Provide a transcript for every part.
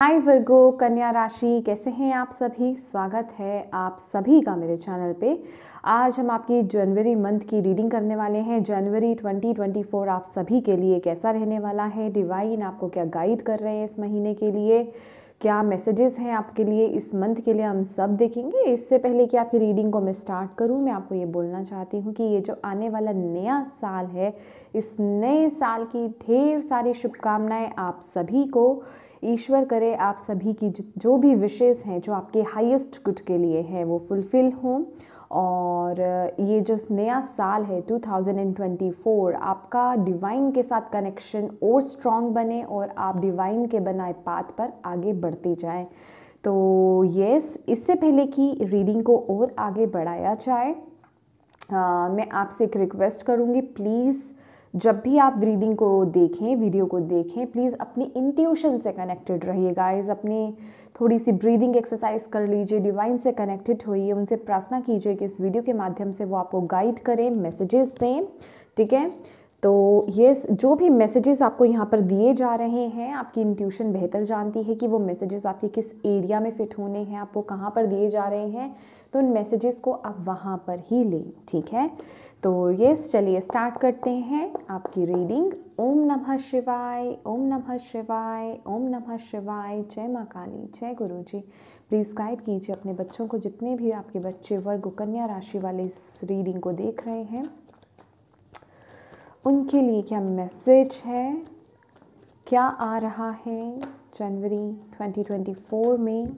हाय वर्गो कन्या राशि, कैसे हैं आप सभी। स्वागत है आप सभी का मेरे चैनल पे। आज हम आपकी जनवरी मंथ की रीडिंग करने वाले हैं। जनवरी 2024 आप सभी के लिए कैसा रहने वाला है। डिवाइन आपको क्या गाइड कर रहे हैं इस महीने के लिए, क्या मैसेजेस हैं आपके लिए इस मंथ के लिए, हम सब देखेंगे। इससे पहले कि आपकी रीडिंग को मैं स्टार्ट करूं, मैं आपको ये बोलना चाहती हूँ कि ये जो आने वाला नया साल है, इस नए साल की ढेर सारी शुभकामनाएं आप सभी को। ईश्वर करे आप सभी की जो भी विशेष हैं, जो आपके हाईएस्ट गुड के लिए हैं, वो फुलफिल हों। और ये जो नया साल है 2024, आपका डिवाइन के साथ कनेक्शन और स्ट्रॉन्ग बने और आप डिवाइन के बनाए पाथ पर आगे बढ़ते जाएं। तो यस, इससे पहले कि रीडिंग को और आगे बढ़ाया जाए, मैं आपसे एक रिक्वेस्ट करूँगी। प्लीज़ जब भी आप रीडिंग को देखें, वीडियो को देखें, प्लीज़ अपनी इंट्यूशन से कनेक्टेड रहिए गाइस। अपनी थोड़ी सी ब्रीदिंग एक्सरसाइज कर लीजिए, डिवाइन से कनेक्टेड होइए, उनसे प्रार्थना कीजिए कि इस वीडियो के माध्यम से वो आपको गाइड करें, मैसेजेस दें। ठीक है, तो ये जो भी मैसेजेस आपको यहाँ पर दिए जा रहे हैं, आपकी इंट्यूशन बेहतर जानती है कि वो मैसेजेस आपके किस एरिया में फिट होने हैं, आपको कहाँ पर दिए जा रहे हैं। तो उन मैसेजेस को आप वहाँ पर ही लें। ठीक है, तो यस, चलिए स्टार्ट करते हैं आपकी रीडिंग। ओम नमः शिवाय, ओम नमः शिवाय, ओम नमः शिवाय। जय माँ काली, जय गुरु जी। प्लीज़ गाइड कीजिए अपने बच्चों को, जितने भी आपके बच्चे वर्ग कन्या राशि वाले इस रीडिंग को देख रहे हैं, उनके लिए क्या मैसेज है, क्या आ रहा है जनवरी 2024 में,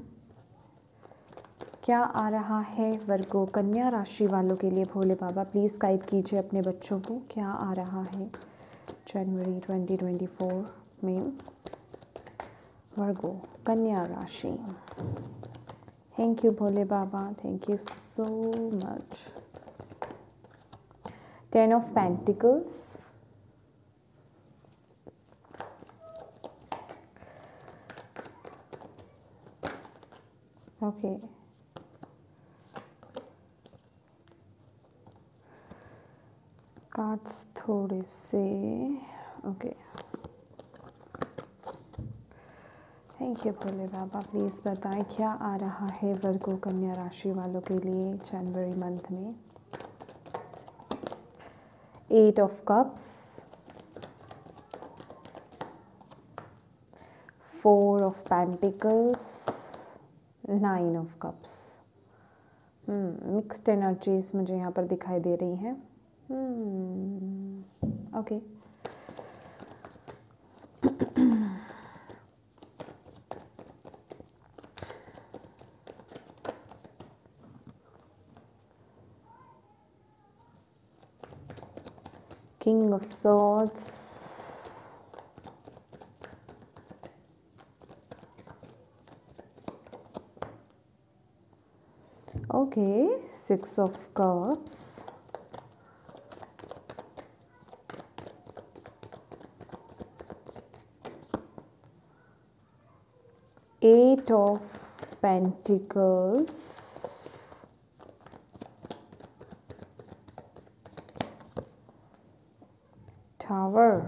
क्या आ रहा है वर्गो कन्या राशि वालों के लिए। भोले बाबा प्लीज़ गाइड कीजिए अपने बच्चों को, क्या आ रहा है जनवरी 2024 में वर्गो कन्या राशि। Thank you Bhole Baba, thank you so much. 10 of pentacles, okay, cards थोड़े से okay. Thank you Bhole Baba, please बताएं क्या आ रहा है वर्गो कन्या राशि वालों के लिए जनवरी मंथ में। 8 of cups, 4 of pentacles, 9 of cups. Mixed energies मुझे यहाँ पर दिखाई दे रही हैं। Okay, king of swords, okay, 6 of cups, 8 of pentacles, tower,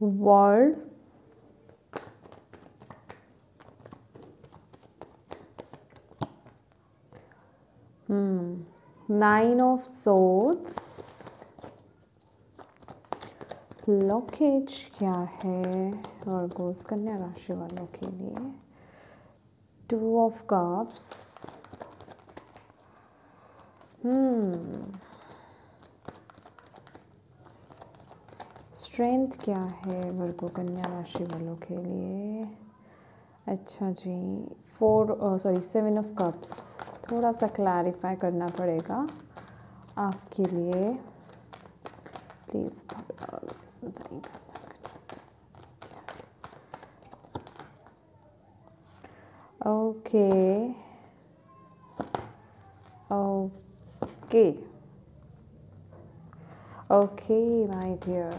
world, nine of swords. Blockage क्या है वर्गोस कन्या राशि वालों के लिए। 2 ऑफ कप्स, स्ट्रेंथ क्या है वर्गो कन्या राशि वालों के लिए। अच्छा जी, 7 ऑफ कप्स। थोड़ा सा क्लैरिफाई करना पड़ेगा आपके लिए, प्लीज़ बताइए। Okay okay okay my dear,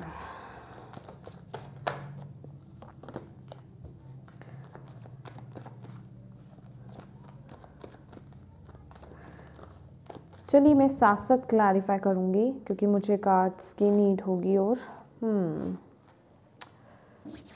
चलिए मैं साथ साथ क्लैरिफाई करूँगी क्योंकि मुझे कार्ड्स की नीड होगी। और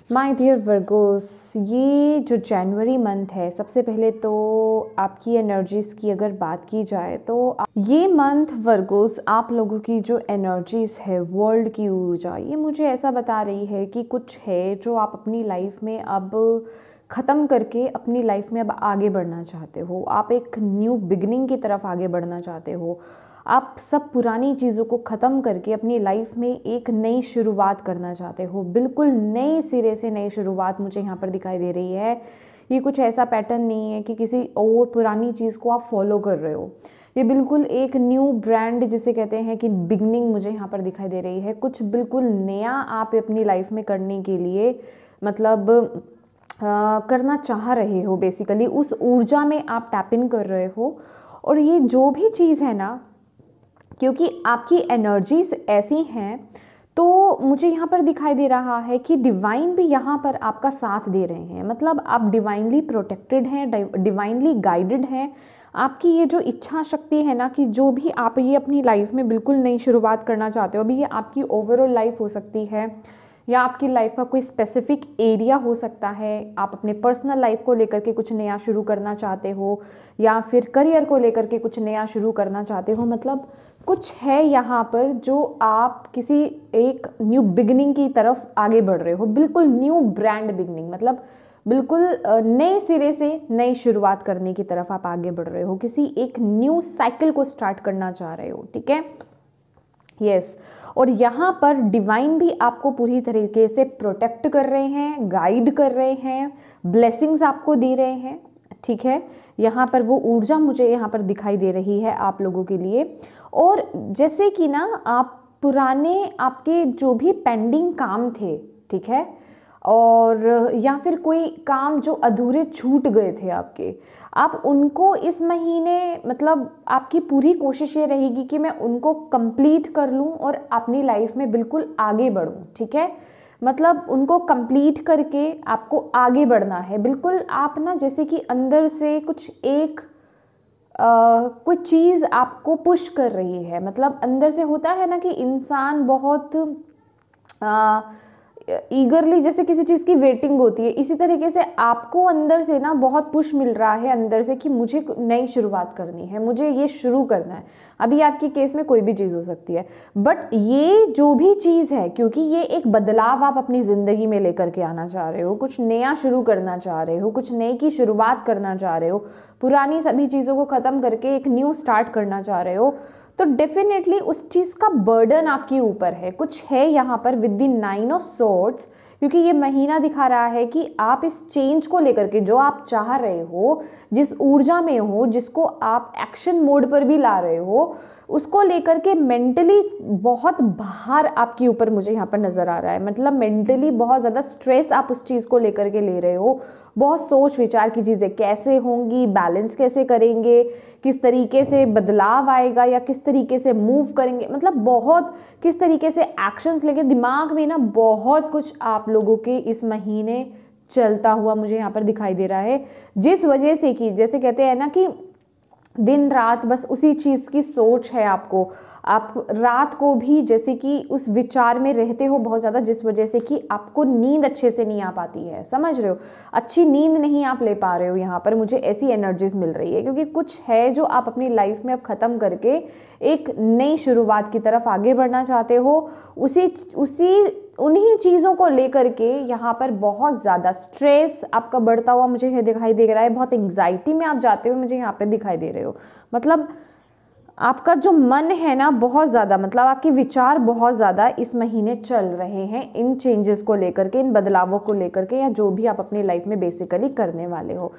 माय डियर वर्गोस, ये जो जनवरी मंथ है, सबसे पहले तो आपकी एनर्जीज़ की अगर बात की जाए तो ये मंथ वर्गोस आप लोगों की जो एनर्जीज़ है, वर्ल्ड की ऊर्जा, ये मुझे ऐसा बता रही है कि कुछ है जो आप अपनी लाइफ में अब ख़त्म करके अपनी लाइफ में अब आगे बढ़ना चाहते हो। आप एक न्यू बिगनिंग की तरफ आगे बढ़ना चाहते हो। आप सब पुरानी चीज़ों को ख़त्म करके अपनी लाइफ में एक नई शुरुआत करना चाहते हो। बिल्कुल नए सिरे से नई शुरुआत मुझे यहाँ पर दिखाई दे रही है। ये कुछ ऐसा पैटर्न नहीं है कि किसी और पुरानी चीज़ को आप फॉलो कर रहे हो। ये बिल्कुल एक न्यू ब्रांड जिसे कहते हैं कि बिगनिंग मुझे यहाँ पर दिखाई दे रही है। कुछ बिल्कुल नया आप अपनी लाइफ में करने के लिए मतलब करना चाह रहे हो। बेसिकली उस ऊर्जा में आप टैप इन कर रहे हो। और ये जो भी चीज़ है ना, क्योंकि आपकी एनर्जीज ऐसी हैं, तो मुझे यहाँ पर दिखाई दे रहा है कि डिवाइन भी यहाँ पर आपका साथ दे रहे हैं। मतलब आप डिवाइनली प्रोटेक्टेड हैं, डिवाइनली गाइडेड हैं। आपकी ये जो इच्छा शक्ति है ना, कि जो भी आप ये अपनी लाइफ में बिल्कुल नई शुरुआत करना चाहते हो, अभी ये आपकी ओवरऑल लाइफ हो सकती है या आपकी लाइफ का कोई स्पेसिफिक एरिया हो सकता है। आप अपने पर्सनल लाइफ को लेकर के कुछ नया शुरू करना चाहते हो या फिर करियर को लेकर के कुछ नया शुरू करना चाहते हो। मतलब कुछ है यहाँ पर जो आप किसी एक न्यू बिगनिंग की तरफ आगे बढ़ रहे हो। बिल्कुल न्यू ब्रांड बिगनिंग, मतलब बिल्कुल नए सिरे से नई शुरुआत करने की तरफ आप आगे बढ़ रहे हो। किसी एक न्यू साइकिल को स्टार्ट करना चाह रहे हो। ठीक है, यस। और यहाँ पर डिवाइन भी आपको पूरी तरीके से प्रोटेक्ट कर रहे हैं, गाइड कर रहे हैं, ब्लेसिंग्स आपको दे रहे हैं। ठीक है, यहाँ पर वो ऊर्जा मुझे यहाँ पर दिखाई दे रही है आप लोगों के लिए। और जैसे कि ना आप पुराने आपके जो भी पेंडिंग काम थे, ठीक है, और या फिर कोई काम जो अधूरे छूट गए थे आपके, आप उनको इस महीने मतलब आपकी पूरी कोशिश ये रहेगी कि मैं उनको कंप्लीट कर लूँ और अपनी लाइफ में बिल्कुल आगे बढ़ूँ। ठीक है, मतलब उनको कंप्लीट करके आपको आगे बढ़ना है। बिल्कुल आप ना जैसे कि अंदर से कुछ एक कोई चीज़ आपको पुश कर रही है। मतलब अंदर से होता है ना कि इंसान बहुत ईगरली जैसे किसी चीज़ की वेटिंग होती है, इसी तरीके से आपको अंदर से ना बहुत पुश मिल रहा है अंदर से कि मुझे नई शुरुआत करनी है, मुझे ये शुरू करना है। अभी आपके केस में कोई भी चीज़ हो सकती है, बट ये जो भी चीज़ है, क्योंकि ये एक बदलाव आप अपनी ज़िंदगी में लेकर के आना चाह रहे हो, कुछ नया शुरू करना चाह रहे हो, कुछ नई की शुरुआत करना चाह रहे हो, पुरानी सभी चीज़ों को ख़त्म करके एक न्यू स्टार्ट करना चाह रहे हो, तो डेफिनेटली उस चीज़ का बर्डन आपके ऊपर है। कुछ है यहाँ पर विद द 9 ऑफ सोर्ड्स, क्योंकि ये महीना दिखा रहा है कि आप इस चेंज को लेकर के जो आप चाह रहे हो, जिस ऊर्जा में हो, जिसको आप एक्शन मोड पर भी ला रहे हो, उसको लेकर के मेंटली बहुत भार आपके ऊपर मुझे यहाँ पर नज़र आ रहा है। मतलब मेंटली बहुत ज़्यादा स्ट्रेस आप उस चीज़ को लेकर के ले रहे हो। बहुत सोच विचार की चीज़ें कैसे होंगी, बैलेंस कैसे करेंगे, किस तरीके से बदलाव आएगा या किस तरीके से मूव करेंगे, मतलब बहुत किस तरीके से एक्शंस लेके दिमाग में ना बहुत कुछ आप लोगों के इस महीने चलता हुआ मुझे यहाँ पर दिखाई दे रहा है। जिस वजह से कि जैसे कहते हैं ना कि दिन रात बस उसी चीज़ की सोच है आपको, आप रात को भी जैसे कि उस विचार में रहते हो बहुत ज़्यादा, जिस वजह से कि आपको नींद अच्छे से नहीं आ पाती है। समझ रहे हो, अच्छी नींद नहीं आप ले पा रहे हो। यहाँ पर मुझे ऐसी एनर्जीज मिल रही है क्योंकि कुछ है जो आप अपनी लाइफ में अब ख़त्म करके एक नई शुरुआत की तरफ आगे बढ़ना चाहते हो। उन्हीं चीज़ों को लेकर के यहाँ पर बहुत ज़्यादा स्ट्रेस आपका बढ़ता हुआ मुझे दिखाई दे रहा है। बहुत एंग्जाइटी में आप जाते हुए मुझे यहाँ पर दिखाई दे रहे हो। मतलब आपका जो मन है ना बहुत ज़्यादा, मतलब आपके विचार बहुत ज़्यादा इस महीने चल रहे हैं इन चेंजेस को लेकर के, इन बदलावों को लेकर के, या जो भी आप अपनी लाइफ में बेसिकली करने वाले हो।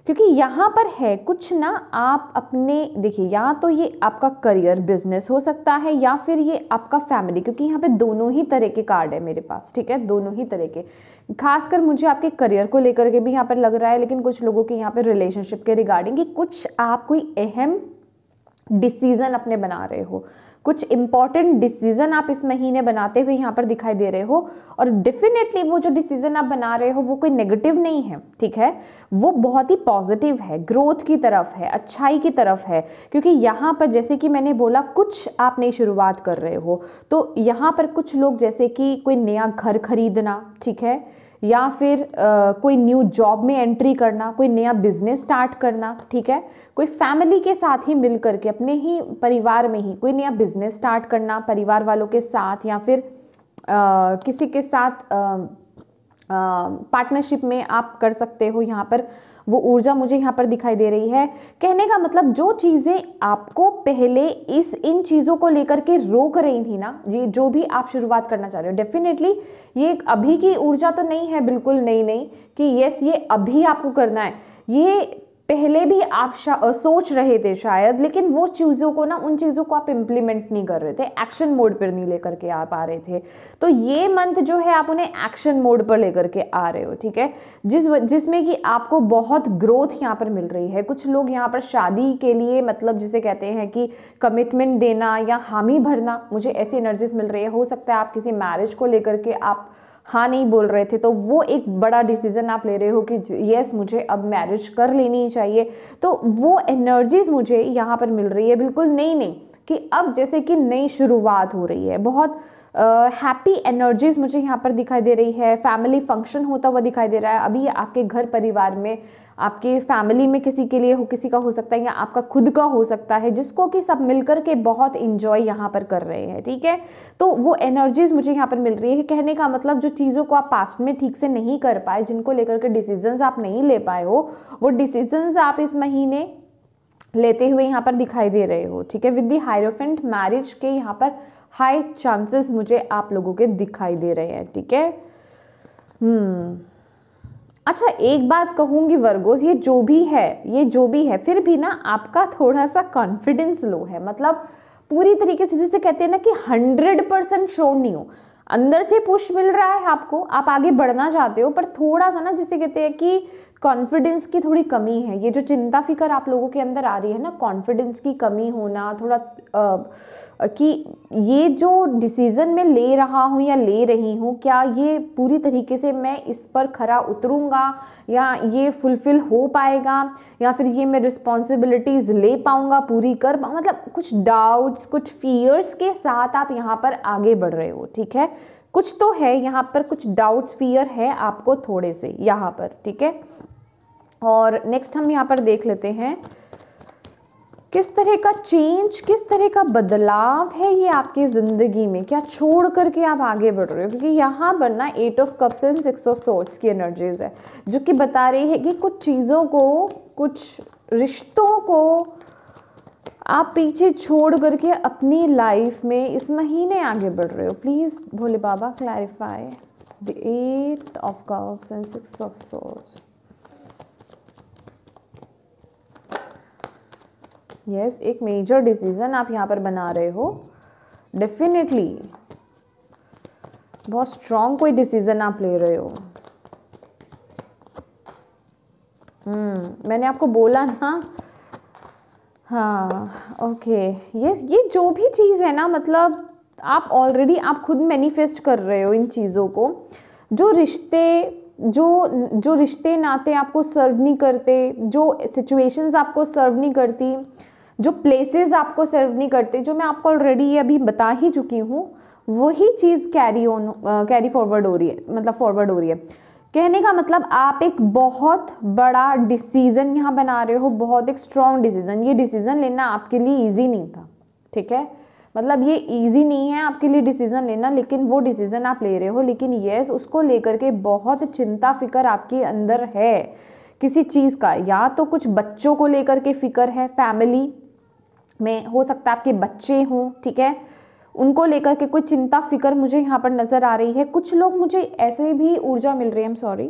क्योंकि यहाँ पर है कुछ ना, आप अपने देखिए, या तो ये आपका करियर बिजनेस हो सकता है या फिर ये आपका फैमिली, क्योंकि यहाँ पे दोनों ही तरह के कार्ड है मेरे पास। ठीक है, दोनों ही तरह के, खासकर मुझे आपके करियर को लेकर के भी यहाँ पर लग रहा है, लेकिन कुछ लोगों के यहाँ पर रिलेशनशिप के रिगार्डिंग कि कुछ आप कोई अहम डिसीजन अपने बना रहे हो, कुछ इंपॉर्टेंट डिसीजन आप इस महीने बनाते हुए यहाँ पर दिखाई दे रहे हो। और डेफिनेटली वो जो डिसीजन आप बना रहे हो वो कोई नेगेटिव नहीं है, ठीक है, वो बहुत ही पॉजिटिव है, ग्रोथ की तरफ है, अच्छाई की तरफ है। क्योंकि यहाँ पर जैसे कि मैंने बोला कुछ आप नई शुरुआत कर रहे हो, तो यहाँ पर कुछ लोग जैसे कि कोई नया घर खरीदना, ठीक है, या फिर कोई न्यू जॉब में एंट्री करना, कोई नया बिजनेस स्टार्ट करना, ठीक है, कोई फैमिली के साथ ही मिल करके अपने ही परिवार में ही कोई नया बिजनेस स्टार्ट करना परिवार वालों के साथ, या फिर किसी के साथ पार्टनरशिप में आप कर सकते हो। यहाँ पर वो ऊर्जा मुझे यहाँ पर दिखाई दे रही है। कहने का मतलब जो चीज़ें आपको पहले इन चीज़ों को लेकर के रोक रही थी ना, ये जो भी आप शुरुआत करना चाह रहे हो, डेफिनेटली ये एक अभी की ऊर्जा तो नहीं है, बिल्कुल नहीं कि यस ये अभी आपको करना है, ये पहले भी आप सोच रहे थे शायद, लेकिन वो चीज़ों को ना, उन चीज़ों को आप इम्प्लीमेंट नहीं कर रहे थे, एक्शन मोड पर नहीं लेकर के आप आ रहे थे। तो ये मंथ जो है आप उन्हें एक्शन मोड पर लेकर के आ रहे हो, ठीक है, जिसमें कि आपको बहुत ग्रोथ यहाँ पर मिल रही है। कुछ लोग यहाँ पर शादी के लिए, मतलब जिसे कहते हैं कि कमिटमेंट देना या हामी भरना, मुझे ऐसी एनर्जीज मिल रही है। हो सकता है आप किसी मैरिज को लेकर के आप हाँ नहीं बोल रहे थे, तो वो एक बड़ा डिसीजन आप ले रहे हो कि यस मुझे अब मैरिज कर लेनी चाहिए। तो वो एनर्जीज मुझे यहाँ पर मिल रही है, बिल्कुल नई कि अब जैसे कि नई शुरुआत हो रही है। बहुत हैप्पी एनर्जीज मुझे यहाँ पर दिखाई दे रही है। फैमिली फंक्शन होता हुआ दिखाई दे रहा है अभी आपके घर परिवार में, आपके फैमिली में किसी के लिए हो, किसी का हो सकता है या आपका खुद का हो सकता है, जिसको कि सब मिलकर के बहुत इंजॉय यहाँ पर कर रहे हैं, ठीक है। तो वो एनर्जीज मुझे यहाँ पर मिल रही है। कहने का मतलब जो चीज़ों को आप पास्ट में ठीक से नहीं कर पाए, जिनको लेकर के डिसीजंस आप नहीं ले पाए हो, वो डिसीजंस आप इस महीने लेते हुए यहाँ पर दिखाई दे रहे हो, ठीक है। विद द हायरोफेंट मैरिज के यहाँ पर हाई चांसेस मुझे आप लोगों के दिखाई दे रहे हैं, ठीक है। अच्छा एक बात कहूँगी वर्गोस, ये जो भी है फिर भी ना आपका थोड़ा सा कॉन्फिडेंस लो है। मतलब पूरी तरीके से जिसे कहते हैं ना कि 100% श्योर नहीं हो, अंदर से पुश मिल रहा है आपको, आप आगे बढ़ना चाहते हो, पर थोड़ा सा ना जिसे कहते हैं कि कॉन्फिडेंस की थोड़ी कमी है। ये जो चिंता फिकर आप लोगों के अंदर आ रही है ना, कॉन्फिडेंस की कमी होना, थोड़ा कि ये जो डिसीज़न मैं ले रहा हूँ या ले रही हूँ, क्या ये पूरी तरीके से मैं इस पर खरा उतरूँगा, या ये फुलफिल हो पाएगा, या फिर ये मैं रिस्पॉन्सिबिलिटीज़ ले पाऊँगा, पूरी कर मतलब कुछ डाउट्स, कुछ फियर्स के साथ आप यहाँ पर आगे बढ़ रहे हो, ठीक है। कुछ तो है यहाँ पर, कुछ डाउट्स फियर है आपको थोड़े से यहाँ पर, ठीक है। और नेक्स्ट हम यहाँ पर देख लेते हैं किस तरह का चेंज, किस तरह का बदलाव है ये आपकी ज़िंदगी में, क्या छोड़ करके आप आगे बढ़ रहे हो। क्योंकि यहाँ पर ना 8 of cups and 6 of swords की एनर्जीज है, जो कि बता रही है कि कुछ चीज़ों को, कुछ रिश्तों को आप पीछे छोड़ करके अपनी लाइफ में इस महीने आगे बढ़ रहे हो। Please Bhole Baba clarify the 8 of cups and 6 of swords. Yes, एक मेजर डिसीजन आप यहाँ पर बना रहे हो, डेफिनेटली बहुत स्ट्रॉन्ग कोई डिसीजन आप ले रहे हो। मैंने आपको बोला ना, हाँ ओके यस, ये जो भी चीज़ है ना, मतलब आप ऑलरेडी आप खुद मैनिफेस्ट कर रहे हो इन चीज़ों को। जो रिश्ते नाते आपको सर्व नहीं करते, जो सिचुएशंस आपको सर्व नहीं करती, जो प्लेसेस आपको सर्व नहीं करते, जो मैं आपको ऑलरेडी अभी बता ही चुकी हूँ, वही चीज़ कैरी फॉरवर्ड हो रही है, मतलब फॉरवर्ड हो रही है। कहने का मतलब आप एक बहुत बड़ा डिसीज़न यहाँ बना रहे हो, बहुत एक स्ट्रॉन्ग डिसीज़न। ये डिसीज़न लेना आपके लिए ईजी नहीं था, ठीक है, मतलब ये ईजी नहीं है आपके लिए डिसीज़न लेना, लेकिन वो डिसीज़न आप ले रहे हो। लेकिन यस, उसको लेकर के बहुत चिंता फिक्र आपके अंदर है किसी चीज़ का, या तो कुछ बच्चों को लेकर के फिक्र है, फैमिली में हो सकता है आपके बच्चे हों, ठीक है, उनको लेकर के कोई चिंता फिक्र मुझे यहाँ पर नज़र आ रही है। कुछ लोग मुझे ऐसे भी ऊर्जा मिल रही है,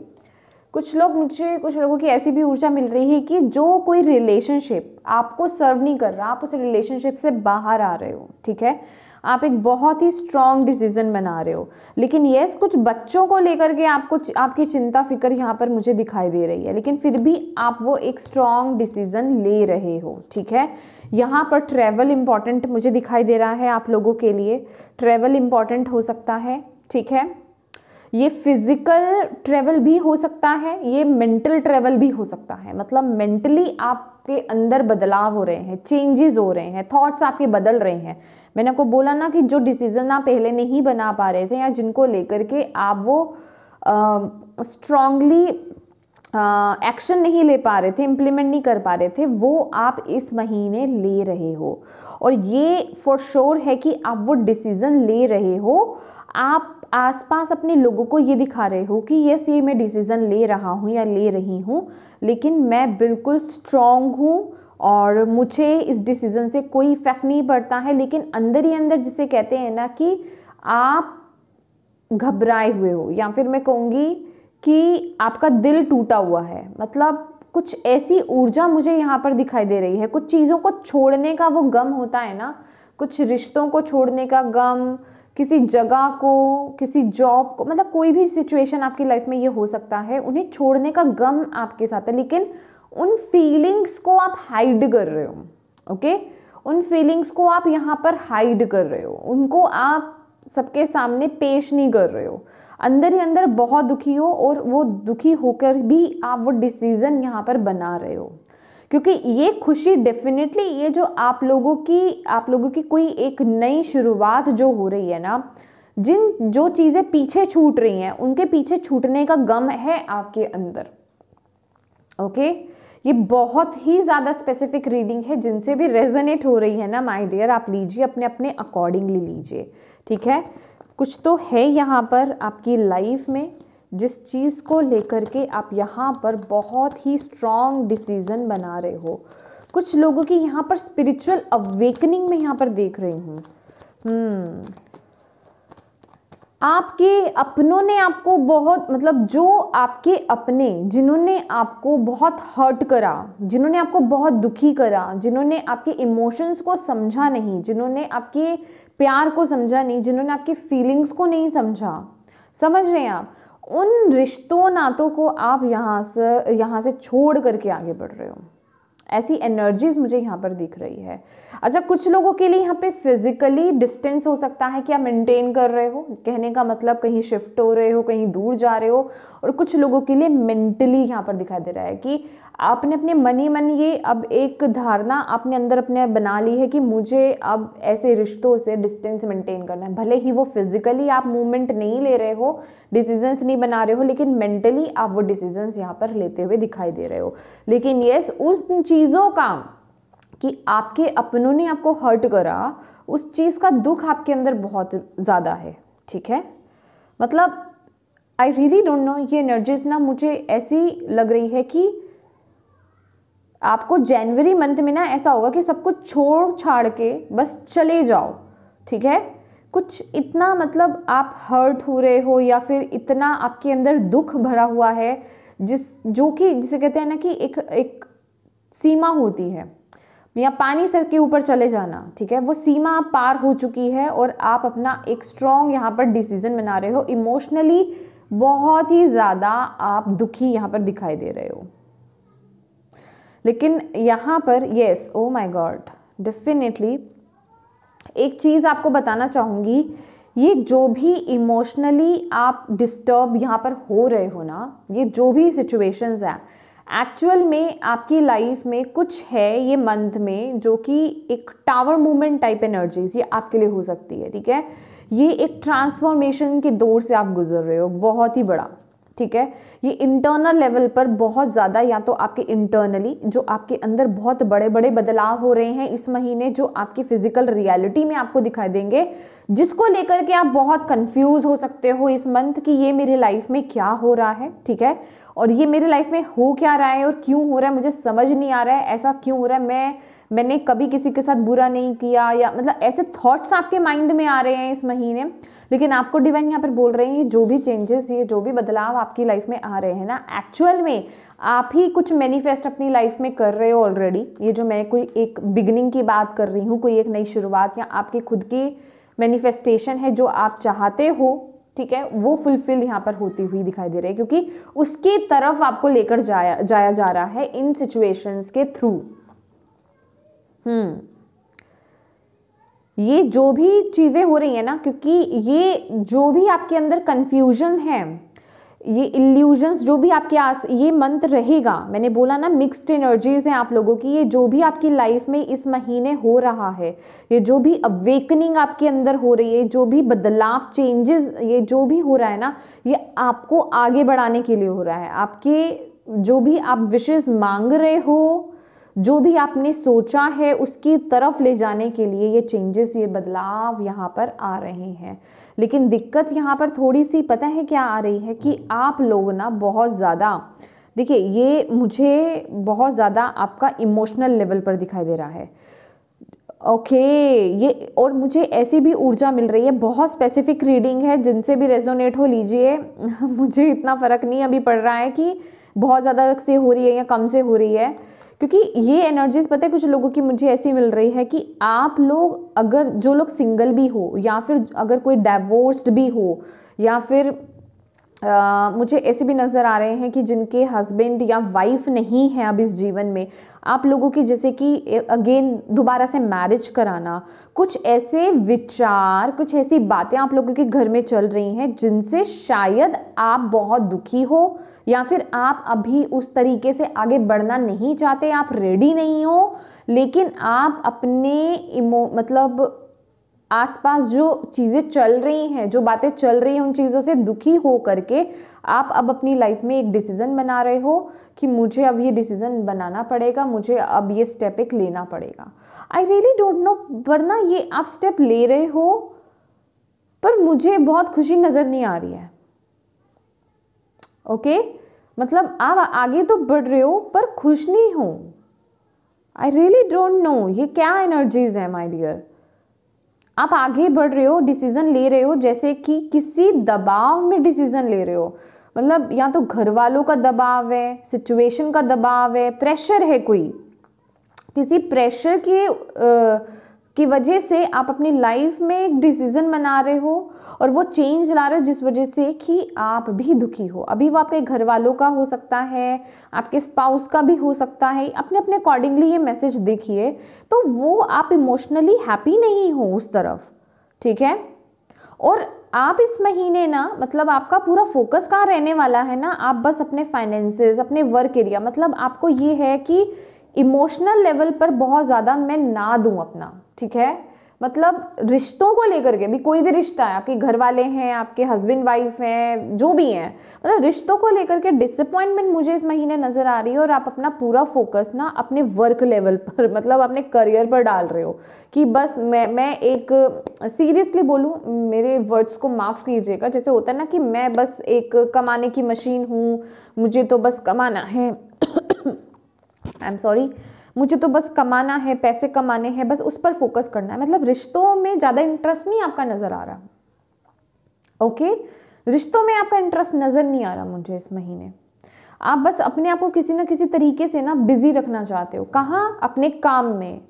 कुछ लोगों की ऐसी भी ऊर्जा मिल रही है कि जो कोई रिलेशनशिप आपको सर्व नहीं कर रहा, आप उस रिलेशनशिप से बाहर आ रहे हो, ठीक है, आप एक बहुत ही स्ट्रॉन्ग डिसीजन बना रहे हो। लेकिन यस, कुछ बच्चों को लेकर के आपकी चिंता फिक्र यहाँ पर मुझे दिखाई दे रही है, लेकिन फिर भी आप वो एक स्ट्रॉन्ग डिसीजन ले रहे हो, ठीक है। यहाँ पर ट्रैवल इंपॉर्टेंट मुझे दिखाई दे रहा है आप लोगों के लिए, ट्रैवल इंपॉर्टेंट हो सकता है, ठीक है। ये फिजिकल ट्रैवल भी हो सकता है, ये मेंटल ट्रैवल भी हो सकता है। मतलब मेंटली आपके अंदर बदलाव हो रहे हैं, चेंजेस हो रहे हैं, थॉट्स आपके बदल रहे हैं। मैंने आपको बोला ना कि जो डिसीजन आप पहले नहीं बना पा रहे थे या जिनको लेकर के आप वो स्ट्रांगली एक्शन नहीं ले पा रहे थे, इम्प्लीमेंट नहीं कर पा रहे थे, वो आप इस महीने ले रहे हो। और ये फॉर श्योर है कि आप वो डिसीजन ले रहे हो। आप आसपास अपने लोगों को ये दिखा रहे हो कि यस, ये मैं डिसीजन ले रहा हूँ या ले रही हूँ, लेकिन मैं बिल्कुल स्ट्रॉन्ग हूँ और मुझे इस डिसीजन से कोई इफेक्ट नहीं पड़ता है। लेकिन अंदर ही अंदर जिसे कहते हैं ना कि आप घबराए हुए हो, या फिर मैं कहूँगी कि आपका दिल टूटा हुआ है। मतलब कुछ ऐसी ऊर्जा मुझे यहाँ पर दिखाई दे रही है, कुछ चीज़ों को छोड़ने का वो गम होता है ना, कुछ रिश्तों को छोड़ने का गम, किसी जगह को, किसी जॉब को, मतलब कोई भी सिचुएशन आपकी लाइफ में ये हो सकता है, उन्हें छोड़ने का गम आपके साथ है। लेकिन उन फीलिंग्स को आप हाइड कर रहे हो, ओके। उन फीलिंग्स को आप यहाँ पर हाइड कर रहे हो, उनको आप सबके सामने पेश नहीं कर रहे हो, अंदर ही अंदर बहुत दुखी हो, और वो दुखी होकर भी आप वो डिसीजन यहाँ पर बना रहे हो। क्योंकि ये खुशी डेफिनेटली, ये जो आप लोगों की कोई एक नई शुरुआत जो हो रही है ना, जो चीज़ें पीछे छूट रही हैं, उनके पीछे छूटने का गम है आपके अंदर, ओके। ये बहुत ही ज़्यादा स्पेसिफिक रीडिंग है, जिनसे भी रेजोनेट हो रही है ना माय डियर, आप लीजिए, अपने अपने अकॉर्डिंगली लीजिए, ठीक है। कुछ तो है यहाँ पर आपकी लाइफ में जिस चीज़ को लेकर के आप यहाँ पर बहुत ही स्ट्रॉन्ग डिसीजन बना रहे हो। कुछ लोगों की यहाँ पर स्पिरिचुअल अवेकनिंग में यहाँ पर देख रही हूँ। आपके अपनों ने आपको बहुत, मतलब जो आपके अपने, जिन्होंने आपको बहुत हर्ट करा, जिन्होंने आपको बहुत दुखी करा, जिन्होंने आपके इमोशंस को समझा नहीं, जिन्होंने आपके प्यार को समझा नहीं, जिन्होंने आपकी फीलिंग्स को नहीं समझा, समझ रहे हैं आप, उन रिश्तों नातों को आप यहाँ से छोड़ करके आगे बढ़ रहे हो। ऐसी एनर्जीज मुझे यहाँ पर दिख रही है। अच्छा, कुछ लोगों के लिए यहाँ पे फिजिकली डिस्टेंस हो सकता है कि आप मेंटेन कर रहे हो, कहने का मतलब कहीं शिफ्ट हो रहे हो, कहीं दूर जा रहे हो। और कुछ लोगों के लिए मेंटली यहाँ पर दिखाई दे रहा है कि आपने अपने मन ही मन ये अब एक धारणा आपने अंदर अपने बना ली है कि मुझे अब ऐसे रिश्तों से डिस्टेंस मेंटेन करना है। भले ही वो फिजिकली आप मूवमेंट नहीं ले रहे हो, डिसीजंस नहीं बना रहे हो, लेकिन मेंटली आप वो डिसीजंस यहाँ पर लेते हुए दिखाई दे रहे हो। लेकिन यस, उस चीज़ों का कि आपके अपनों ने आपको हर्ट करा, उस चीज़ का दुख आपके अंदर बहुत ज़्यादा है, ठीक है। मतलब आई रियली डोंट नो, ये एनर्जीज ना मुझे ऐसी लग रही है कि आपको जनवरी मंथ में ना ऐसा होगा कि सब कुछ छोड़ छाड़ के बस चले जाओ, ठीक है। कुछ इतना, मतलब आप हर्ट हो रहे हो या फिर इतना आपके अंदर दुख भरा हुआ है, जो कि जिसे कहते हैं ना कि एक सीमा होती है, या पानी सर के ऊपर चले जाना, ठीक है। वो सीमा पार हो चुकी है और आप अपना एक स्ट्रॉन्ग यहाँ पर डिसीजन बना रहे हो। इमोशनली बहुत ही ज़्यादा आप दुखी यहाँ पर दिखाई दे रहे हो। लेकिन यहाँ पर yes, oh my God, definitely एक चीज़ आपको बताना चाहूँगी, ये जो भी इमोशनली आप डिस्टर्ब यहाँ पर हो रहे हो ना, ये जो भी सिचुएशंस हैं, एक्चुअल में आपकी लाइफ में कुछ है ये मंथ में जो कि एक टावर मूवमेंट टाइप एनर्जीज ये आपके लिए हो सकती है, ठीक है। ये एक ट्रांसफॉर्मेशन के दौर से आप गुजर रहे हो, बहुत ही बड़ा, ठीक है। ये इंटरनल लेवल पर बहुत ज़्यादा, या तो आपके इंटरनली जो आपके अंदर बहुत बड़े बड़े बदलाव हो रहे हैं इस महीने, जो आपकी फिजिकल रियलिटी में आपको दिखाई देंगे, जिसको लेकर के आप बहुत कंफ्यूज हो सकते हो इस मंथ कि ये मेरी लाइफ में क्या हो रहा है, ठीक है। और ये मेरी लाइफ में हो क्या रहा है और क्यों हो रहा है, मुझे समझ नहीं आ रहा है, ऐसा क्यों हो रहा है, मैंने कभी किसी के साथ बुरा नहीं किया, या मतलब ऐसे थॉट्स आपके माइंड में आ रहे हैं इस महीने। लेकिन आपको डिवाइन यहाँ पर बोल रहे हैं जो भी चेंजेस, ये जो भी बदलाव आपकी लाइफ में आ रहे हैं ना, एक्चुअल में आप ही कुछ मैनिफेस्ट अपनी लाइफ में कर रहे हो ऑलरेडी। ये जो मैं कोई एक बिगिनिंग की बात कर रही हूँ, कोई एक नई शुरुआत, या आपकी खुद की मैनिफेस्टेशन है जो आप चाहते हो, ठीक है, वो फुलफिल यहाँ पर होती हुई दिखाई दे रही है, क्योंकि उसकी तरफ आपको लेकर जाया जा रहा है इन सिचुएशंस के थ्रू। ये जो भी चीजें हो रही है ना, क्योंकि ये जो भी आपके अंदर कंफ्यूजन है, ये इल्यूजन्स जो भी आपके आस, ये मंत्र रहेगा। मैंने बोला ना मिक्स्ड एनर्जीज हैं आप लोगों की। ये जो भी आपकी लाइफ में इस महीने हो रहा है, ये जो भी अवेकनिंग आपके अंदर हो रही है, जो भी बदलाव, चेंजेस, ये जो भी हो रहा है ना, ये आपको आगे बढ़ाने के लिए हो रहा है। आपके जो भी आप विशेष मांग रहे हो, जो भी आपने सोचा है, उसकी तरफ ले जाने के लिए ये चेंजेस, ये बदलाव यहाँ पर आ रहे हैं। लेकिन दिक्कत यहाँ पर थोड़ी सी पता है क्या आ रही है, कि आप लोग ना बहुत ज़्यादा, देखिए ये मुझे बहुत ज़्यादा आपका इमोशनल लेवल पर दिखाई दे रहा है। ओके, ये और मुझे ऐसी भी ऊर्जा मिल रही है, बहुत स्पेसिफिक रीडिंग है, जिनसे भी रेजोनेट हो लीजिए। मुझे इतना फ़र्क नहीं अभी पड़ रहा है कि बहुत ज़्यादा से हो रही है या कम से हो रही है, क्योंकि ये एनर्जीज पता है कुछ लोगों की मुझे ऐसी मिल रही है कि आप लोग, अगर जो लोग सिंगल भी हो, या फिर अगर कोई डाइवोर्स्ड भी हो, या फिर मुझे ऐसे भी नज़र आ रहे हैं कि जिनके हस्बैंड या वाइफ नहीं है अब इस जीवन में, आप लोगों की जैसे कि अगेन दोबारा से मैरिज कराना, कुछ ऐसे विचार, कुछ ऐसी बातें आप लोगों के घर में चल रही हैं जिनसे शायद आप बहुत दुखी हो, या फिर आप अभी उस तरीके से आगे बढ़ना नहीं चाहते, आप रेडी नहीं हो, लेकिन आप अपने मतलब आसपास जो चीज़ें चल रही हैं, जो बातें चल रही हैं, उन चीज़ों से दुखी हो करके आप अब अपनी लाइफ में एक डिसीज़न बना रहे हो कि मुझे अब ये डिसीज़न बनाना पड़ेगा, मुझे अब ये स्टेप एक लेना पड़ेगा। आई रियली डोंट नो, वरना ये आप स्टेप ले रहे हो, पर मुझे बहुत खुशी नज़र नहीं आ रही है। ओके, मतलब आप आगे तो बढ़ रहे हो पर खुश नहीं हो। आई रियली डोंट नो ये क्या एनर्जीज है माय डियर। आप आगे बढ़ रहे हो, डिसीजन ले रहे हो, जैसे कि किसी दबाव में डिसीजन ले रहे हो, मतलब या तो घर वालों का दबाव है, सिचुएशन का दबाव है, प्रेशर है, कोई किसी प्रेशर की वजह से आप अपनी लाइफ में एक डिसीजन बना रहे हो और वो चेंज ला रहे हो, जिस वजह से कि आप भी दुखी हो। अभी वो आपके घर वालों का हो सकता है, आपके स्पाउस का भी हो सकता है, अपने अपने अकॉर्डिंगली ये मैसेज देखिए, तो वो आप इमोशनली हैप्पी नहीं हो उस तरफ, ठीक है। और आप इस महीने ना, मतलब आपका पूरा फोकस कहाँ रहने वाला है ना, आप बस अपने फाइनेंसेस, अपने वर्क एरिया, मतलब आपको ये है कि इमोशनल लेवल पर बहुत ज़्यादा मैं ना दूं अपना, ठीक है। मतलब रिश्तों को लेकर के भी, कोई भी रिश्ता है, आपके घर वाले हैं, आपके हस्बैंड वाइफ हैं, जो भी हैं, मतलब रिश्तों को लेकर के डिसअपॉइंटमेंट मुझे इस महीने नज़र आ रही है। और आप अपना पूरा फोकस ना अपने वर्क लेवल पर, मतलब अपने करियर पर डाल रहे हो कि बस मैं एक सीरियसली बोलूँ, मेरे वर्ड्स को माफ़ कीजिएगा, जैसे होता है ना कि मैं बस एक कमाने की मशीन हूँ, मुझे तो बस कमाना है, आई एम सॉरी, मुझे तो बस कमाना है, पैसे कमाने हैं, बस उस पर फोकस करना है। मतलब रिश्तों में ज़्यादा इंटरेस्ट नहीं आपका नज़र आ रहा। ओके, रिश्तों में आपका इंटरेस्ट नज़र नहीं आ रहा मुझे इस महीने। आप बस अपने आप को किसी ना किसी तरीके से ना बिजी रखना चाहते हो। कहाँ? अपने काम में।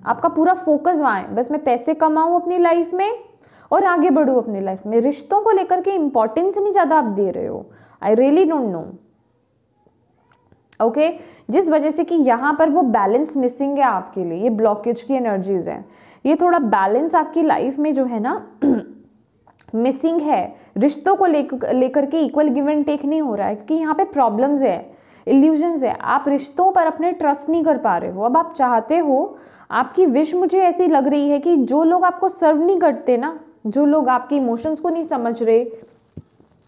आपका पूरा फोकस वहाँ है, बस मैं पैसे कमाऊँ अपनी लाइफ में और आगे बढ़ूँ अपनी लाइफ में। रिश्तों को लेकर के इंपॉर्टेंस नहीं ज़्यादा आप दे रहे हो। I really don't know. Okay, जिस वजह से कि यहाँ पर वो बैलेंस मिसिंग है आपके लिए, ये ब्लॉकेज की एनर्जीज है, ये थोड़ा बैलेंस आपकी लाइफ में जो है ना मिसिंग है। रिश्तों को लेकर के इक्वल गिव एंड टेक नहीं हो रहा है, क्योंकि यहाँ पे प्रॉब्लम्स है, इल्यूजन्स है। आप रिश्तों पर अपने ट्रस्ट नहीं कर पा रहे हो। अब आप चाहते हो, आपकी विश मुझे ऐसी लग रही है कि जो लोग आपको सर्व नहीं करते ना, जो लोग आपके इमोशंस को नहीं समझ रहे,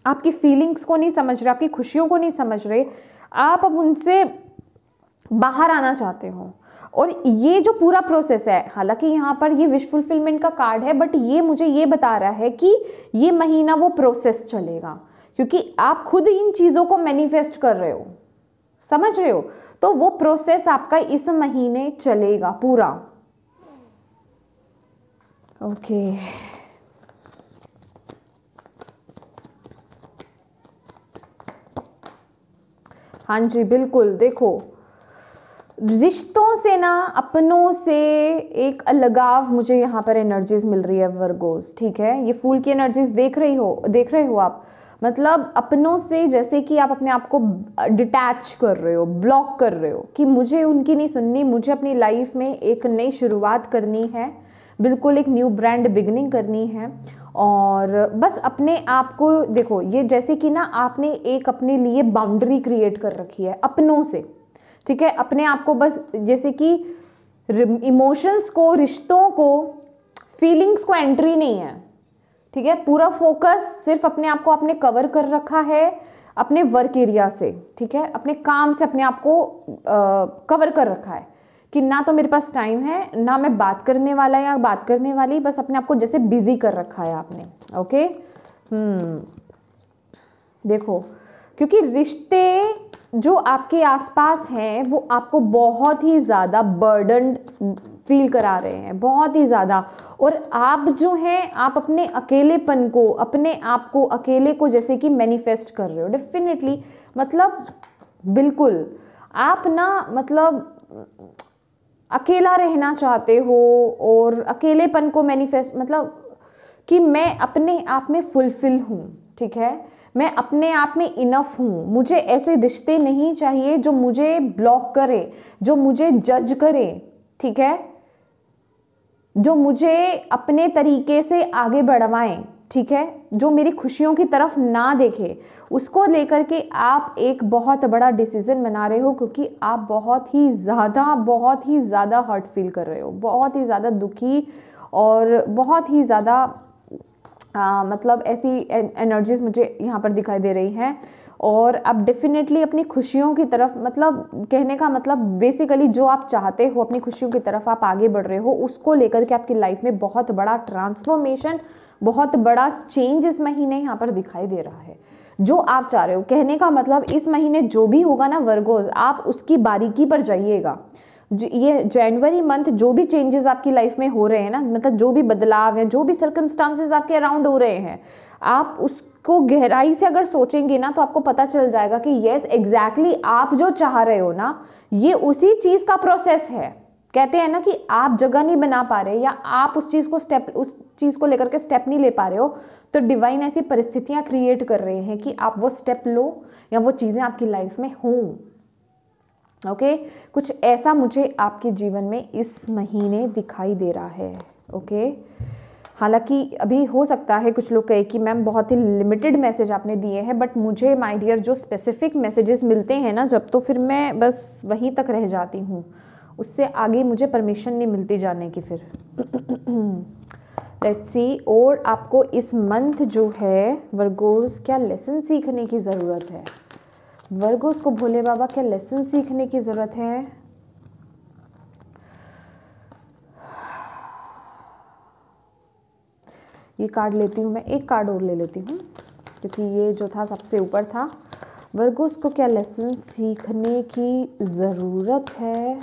आपकी फीलिंग्स को नहीं समझ रहे, आपकी खुशियों को नहीं समझ रहे, आप अब उनसे बाहर आना चाहते हो। और ये जो पूरा प्रोसेस है, हालांकि यहाँ पर ये विश फुलफिलमेंट का कार्ड है, बट ये मुझे ये बता रहा है कि ये महीना वो प्रोसेस चलेगा, क्योंकि आप खुद इन चीज़ों को मैनिफेस्ट कर रहे हो, समझ रहे हो। तो वो प्रोसेस आपका इस महीने चलेगा पूरा। ओके, हाँ जी बिल्कुल। देखो, रिश्तों से ना, अपनों से एक अलगाव मुझे यहाँ पर एनर्जीज मिल रही है वर्गोस, ठीक है। ये फूल की एनर्जीज देख रहे हो आप, मतलब अपनों से जैसे कि आप अपने आप को डिटैच कर रहे हो, ब्लॉक कर रहे हो कि मुझे उनकी नहीं सुननी, मुझे अपनी लाइफ में एक नई शुरुआत करनी है, बिल्कुल एक न्यू ब्रांड बिगिनिंग करनी है। और बस अपने आप को देखो, ये जैसे कि ना आपने एक अपने लिए बाउंड्री क्रिएट कर रखी है अपनों से, ठीक है। अपने आप को बस जैसे कि इमोशंस को, रिश्तों को, फीलिंग्स को एंट्री नहीं है, ठीक है। पूरा फोकस सिर्फ अपने आप को आपने कवर कर रखा है अपने वर्क एरिया से, ठीक है, अपने काम से अपने आप को कवर कर रखा है कि ना तो मेरे पास टाइम है, ना मैं बात करने वाला या बात करने वाली, बस अपने आप को जैसे बिजी कर रखा है आपने। ओके, देखो, क्योंकि रिश्ते जो आपके आसपास हैं वो आपको बहुत ही ज़्यादा बर्डन फील करा रहे हैं, बहुत ही ज़्यादा। और आप जो हैं, आप अपने अकेलेपन को, अपने आप को अकेले को जैसे कि मैनिफेस्ट कर रहे हो डेफिनेटली, मतलब बिल्कुल आप ना, मतलब अकेला रहना चाहते हो और अकेलेपन को मैनिफेस्ट, मतलब कि मैं अपने आप में फुलफिल हूँ, ठीक है, मैं अपने आप में इनफ हूँ, मुझे ऐसे रिश्ते नहीं चाहिए जो मुझे ब्लॉक करे, जो मुझे जज करे, ठीक है, जो मुझे अपने तरीके से आगे बढ़वाएं, ठीक है, जो मेरी खुशियों की तरफ ना देखे। उसको लेकर के आप एक बहुत बड़ा डिसीजन बना रहे हो, क्योंकि आप बहुत ही ज़्यादा हर्ट फील कर रहे हो, बहुत ही ज़्यादा दुखी और बहुत ही ज़्यादा मतलब ऐसी एनर्जीज मुझे यहाँ पर दिखाई दे रही हैं। और आप डेफिनेटली अपनी खुशियों की तरफ, मतलब कहने का मतलब बेसिकली जो आप चाहते हो अपनी खुशियों की तरफ आप आगे बढ़ रहे हो, उसको लेकर के आपकी लाइफ में बहुत बड़ा ट्रांसफॉर्मेशन, बहुत बड़ा चेंज इस महीने यहाँ पर दिखाई दे रहा है, जो आप चाह रहे हो। कहने का मतलब इस महीने जो भी होगा ना वर्गोज, आप उसकी बारीकी पर जाइएगा। ये जनवरी मंथ जो भी चेंजेस आपकी लाइफ में हो रहे हैं ना, मतलब जो भी बदलाव है, जो भी सर्कमस्टांसेस आपके अराउंड हो रहे हैं, आप उसको गहराई से अगर सोचेंगे ना तो आपको पता चल जाएगा कि यस एग्जैक्टली आप जो चाह रहे हो ना, ये उसी चीज का प्रोसेस है। कहते हैं ना कि आप जगह नहीं बना पा रहे या आप उस चीज को लेकर के स्टेप नहीं ले पा रहे हो, तो डिवाइन ऐसी परिस्थितियां क्रिएट कर रहे हैं कि आप वो स्टेप लो या वो चीजें आपकी लाइफ में हों। ओके, कुछ ऐसा मुझे आपके जीवन में इस महीने दिखाई दे रहा है। ओके, हालांकि अभी हो सकता है कुछ लोग कहे कि मैम बहुत ही लिमिटेड मैसेज आपने दिए हैं, बट मुझे माय डियर जो स्पेसिफिक मैसेजेस मिलते हैं ना जब, तो फिर मैं बस वहीं तक रह जाती हूँ, उससे आगे मुझे परमिशन नहीं मिलती जाने की। फिर लेट्स सी, और आपको इस मंथ जो है वर्गोस क्या लेसन सीखने की ज़रूरत है? वर्गोस को भोले बाबा क्या लेसन सीखने की ज़रूरत है? ये कार्ड लेती हूँ मैं, एक कार्ड और ले लेती हूँ क्योंकि ये जो था सबसे ऊपर था। वर्गोस को क्या लेसन सीखने की ज़रूरत है?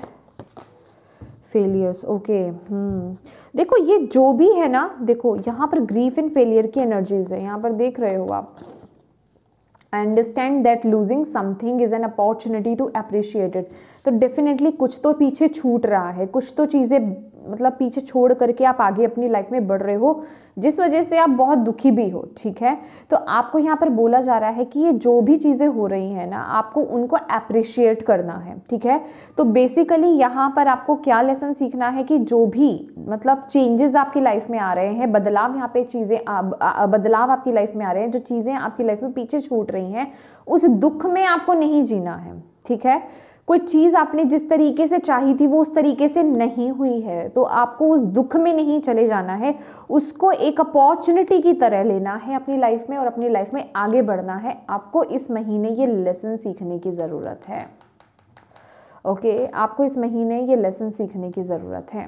Failures, okay. देखो, ये जो भी है ना, देखो यहाँ पर ग्रीफ एंड फेलियर की एनर्जीज है, यहाँ पर देख रहे हो आप। Understand that losing something is an opportunity to appreciate it. तो डेफिनेटली कुछ तो पीछे छूट रहा है, कुछ तो चीज़ें मतलब पीछे छोड़ करके आप आगे अपनी लाइफ में बढ़ रहे हो, जिस वजह से आप बहुत दुखी भी हो, ठीक है। तो आपको यहाँ पर बोला जा रहा है कि ये जो भी चीज़ें हो रही हैं ना, आपको उनको अप्रिशिएट करना है, ठीक है। तो बेसिकली यहाँ पर आपको क्या लेसन सीखना है कि जो भी मतलब चेंजेस आपकी लाइफ में आ रहे हैं, बदलाव यहाँ पे चीज़ें बदलाव आपकी लाइफ में आ रहे हैं, जो चीज़ें आपकी लाइफ में पीछे छूट रही हैं, उस दुख में आपको नहीं जीना है, ठीक है। कोई चीज़ आपने जिस तरीके से चाही थी वो उस तरीके से नहीं हुई है, तो आपको उस दुख में नहीं चले जाना है, उसको एक अपॉर्चुनिटी की तरह लेना है अपनी लाइफ में और अपनी लाइफ में आगे बढ़ना है। आपको इस महीने ये लेसन सीखने की ज़रूरत है। ओके, आपको इस महीने ये लेसन सीखने की ज़रूरत है।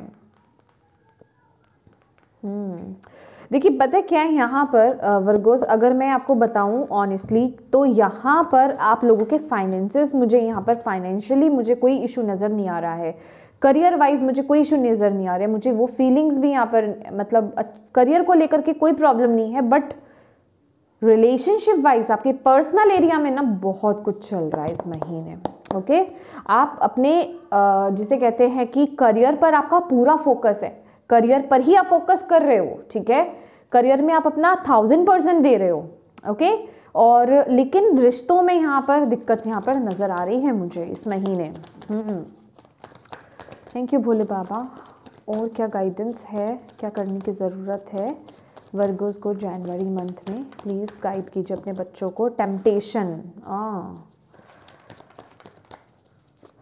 देखिए, पता क्या है यहाँ पर वर्गोस, अगर मैं आपको बताऊँ ऑनेस्टली, तो यहाँ पर आप लोगों के फाइनेंसेस, मुझे यहाँ पर फाइनेंशियली मुझे कोई इशू नज़र नहीं आ रहा है। करियर वाइज मुझे कोई इशू नज़र नहीं आ रहा है, मुझे वो फीलिंग्स भी यहाँ पर मतलब करियर को लेकर के कोई प्रॉब्लम नहीं है, बट रिलेशनशिप वाइज आपके पर्सनल एरिया में ना बहुत कुछ चल रहा है इस महीने। ओके आप अपने जिसे कहते हैं कि करियर पर आपका पूरा फोकस है, करियर पर ही आप फोकस कर रहे हो, ठीक है, करियर में आप अपना 1000% दे रहे हो, ओके। और लेकिन रिश्तों में यहाँ पर दिक्कत यहाँ पर नज़र आ रही है मुझे इस महीने। थैंक यू भोले बाबा। और क्या गाइडेंस है, क्या करने की ज़रूरत है वर्गोस को जनवरी मंथ में, प्लीज़ गाइड कीजिए अपने बच्चों को। टेम्पटेशन,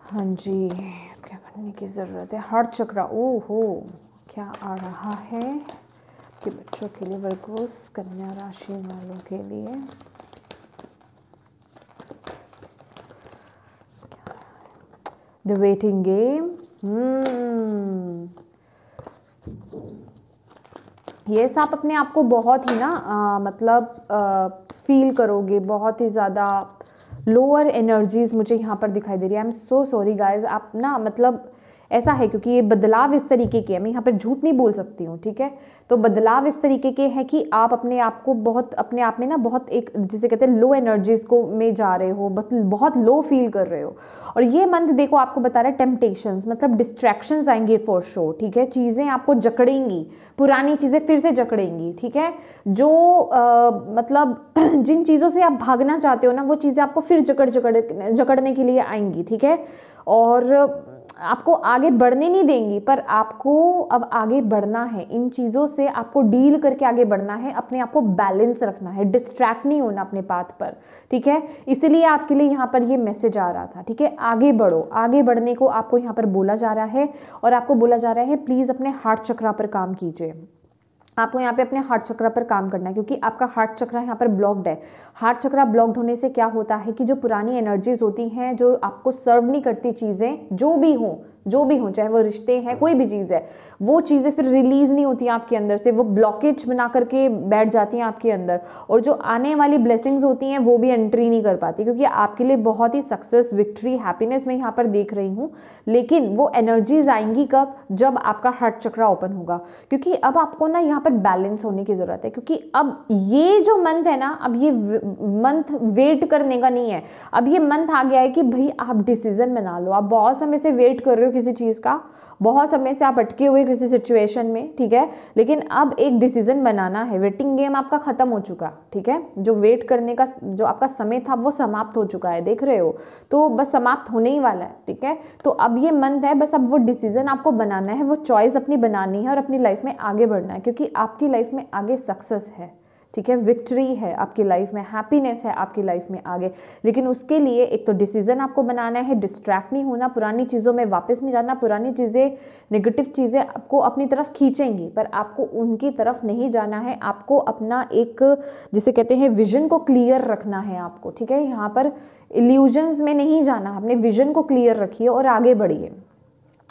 हाँ जी, क्या करने की ज़रूरत है, हार्ट चक्रा, ओहो क्या आ रहा है कि बच्चों के लिए, वर्गोस कन्या राशि वालों के लिए। द वेटिंग गेम, ये आप अपने आप को बहुत ही ना मतलब फील करोगे, बहुत ही ज़्यादा लोअर एनर्जीज मुझे यहाँ पर दिखाई दे रही है। I am so sorry guys, आप ना मतलब ऐसा है क्योंकि ये बदलाव इस तरीके के है, मैं यहाँ पर झूठ नहीं बोल सकती हूँ, ठीक है। तो बदलाव इस तरीके के हैं कि आप अपने आप को बहुत, अपने आप में ना बहुत एक जिसे कहते हैं लो एनर्जीज को में जा रहे हो, बहुत लो फील कर रहे हो। और ये मंथ देखो आपको बता रहा है टेम्पटेशंस, मतलब डिस्ट्रैक्शंस आएंगे फॉर श्योर, ठीक है, चीज़ें आपको जकड़ेंगी, पुरानी चीज़ें फिर से जकड़ेंगी, ठीक है। जो मतलब जिन चीज़ों से आप भागना चाहते हो ना, वो चीज़ें आपको फिर जकड़ने के लिए आएंगी, ठीक है। और आपको आगे बढ़ने नहीं देंगी, पर आपको अब आगे बढ़ना है, इन चीज़ों से आपको डील करके आगे बढ़ना है, अपने आप को बैलेंस रखना है, डिस्ट्रैक्ट नहीं होना अपने पाथ पर, ठीक है। इसीलिए आपके लिए यहाँ पर ये मैसेज आ रहा था, ठीक है। आगे बढ़ो, आगे बढ़ने को आपको यहाँ पर बोला जा रहा है, और आपको बोला जा रहा है प्लीज़ अपने हार्ट चक्रा पर काम कीजिए। आपको यहाँ पे अपने हार्ट चक्रा पर काम करना है, क्योंकि आपका हार्ट चक्रा यहाँ पर ब्लॉक्ड है। हार्ट चक्रा ब्लॉक्ड होने से क्या होता है कि जो पुरानी एनर्जीज होती हैं, जो आपको सर्व नहीं करती चीज़ें, जो भी हो, चाहे वो रिश्ते हैं, कोई भी चीज़ है, वो चीज़ें फिर रिलीज नहीं होती आपके अंदर से, वो ब्लॉकेज बना करके बैठ जाती हैं आपके अंदर। और जो आने वाली ब्लेसिंग्स होती हैं वो भी एंट्री नहीं कर पाती, क्योंकि आपके लिए बहुत ही सक्सेस, विक्ट्री, हैप्पीनेस मैं यहाँ पर देख रही हूँ। लेकिन वो एनर्जीज आएंगी कब, जब आपका हार्ट चक्रा ओपन होगा। क्योंकि अब आपको ना यहाँ पर बैलेंस होने की ज़रूरत है, क्योंकि अब ये जो मंथ है ना, अब ये मंथ वेट करने का नहीं है। अब ये मंथ आ गया है कि भाई आप डिसीजन बना लो। आप बहुत समय से वेट कर रहे हो किसी चीज़ का, बहुत समय से आप अटके हुए किसी सिचुएशन में, ठीक है, लेकिन अब एक डिसीजन बनाना है। वेटिंग गेम आपका खत्म हो चुका, ठीक है, जो वेट करने का जो आपका समय था वो समाप्त हो चुका है, देख रहे हो, तो बस समाप्त होने ही वाला है, ठीक है। तो अब ये मंथ है, बस अब वो डिसीजन आपको बनाना है, वो चॉइस अपनी बनानी है और अपनी लाइफ में आगे बढ़ना है, क्योंकि आपकी लाइफ में आगे सक्सेस है, ठीक है, विक्ट्री है आपकी लाइफ में, हैप्पीनेस है आपकी लाइफ में आगे। लेकिन उसके लिए एक तो डिसीजन आपको बनाना है, डिस्ट्रैक्ट नहीं होना, पुरानी चीज़ों में वापस नहीं जाना। पुरानी चीज़ें, नेगेटिव चीज़ें आपको अपनी तरफ खींचेंगी, पर आपको उनकी तरफ नहीं जाना है। आपको अपना एक जिसे कहते हैं विजन को क्लियर रखना है आपको, ठीक है। यहाँ पर इल्यूजन्स में नहीं जाना, अपने विजन को क्लियर रखिए और आगे बढ़िए,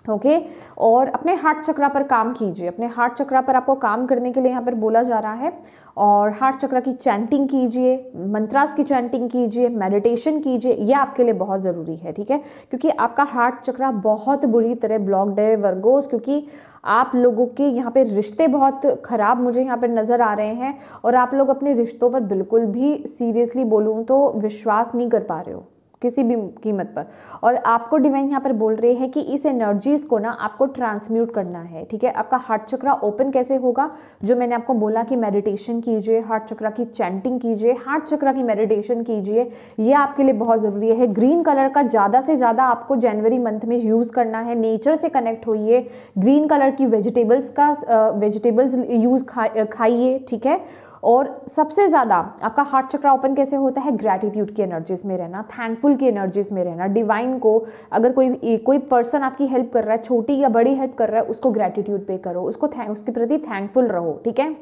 ओके। और अपने हार्ट चक्रा पर काम कीजिए। अपने हार्ट चक्रा पर आपको काम करने के लिए यहाँ पर बोला जा रहा है, और हार्ट चक्रा की चैंटिंग कीजिए, मंत्रास की चैंटिंग कीजिए, मेडिटेशन कीजिए, ये आपके लिए बहुत ज़रूरी है, ठीक है, क्योंकि आपका हार्ट चक्रा बहुत बुरी तरह ब्लॉक्ड है वर्गोस, क्योंकि आप लोगों के यहाँ पे रिश्ते बहुत ख़राब मुझे यहाँ पर नज़र आ रहे हैं, और आप लोग अपने रिश्तों पर बिल्कुल भी सीरियसली बोलूँ तो विश्वास नहीं कर पा रहे हो किसी भी कीमत पर। और आपको डिवाइन यहाँ पर बोल रहे हैं कि इस एनर्जीज को ना आपको ट्रांसम्यूट करना है, ठीक है। आपका हार्ट चक्रा ओपन कैसे होगा, जो मैंने आपको बोला कि मेडिटेशन कीजिए, हार्ट चक्रा की चैंटिंग कीजिए, हार्ट चक्रा की मेडिटेशन कीजिए, ये आपके लिए बहुत ज़रूरी है। ग्रीन कलर का ज़्यादा से ज़्यादा आपको जनवरी मंथ में यूज़ करना है। नेचर से कनेक्ट होइए, ग्रीन कलर की वेजिटेबल्स यूज़ खाइए, ठीक है। और सबसे ज़्यादा आपका हार्ट चक्रा ओपन कैसे होता है, ग्रैटिट्यूड की एनर्जीज में रहना, थैंकफुल की एनर्जीज में रहना। डिवाइन को अगर कोई पर्सन आपकी हेल्प कर रहा है, छोटी या बड़ी हेल्प कर रहा है, उसको ग्रैटिट्यूड पे करो, उसके प्रति थैंकफुल रहो, ठीक है।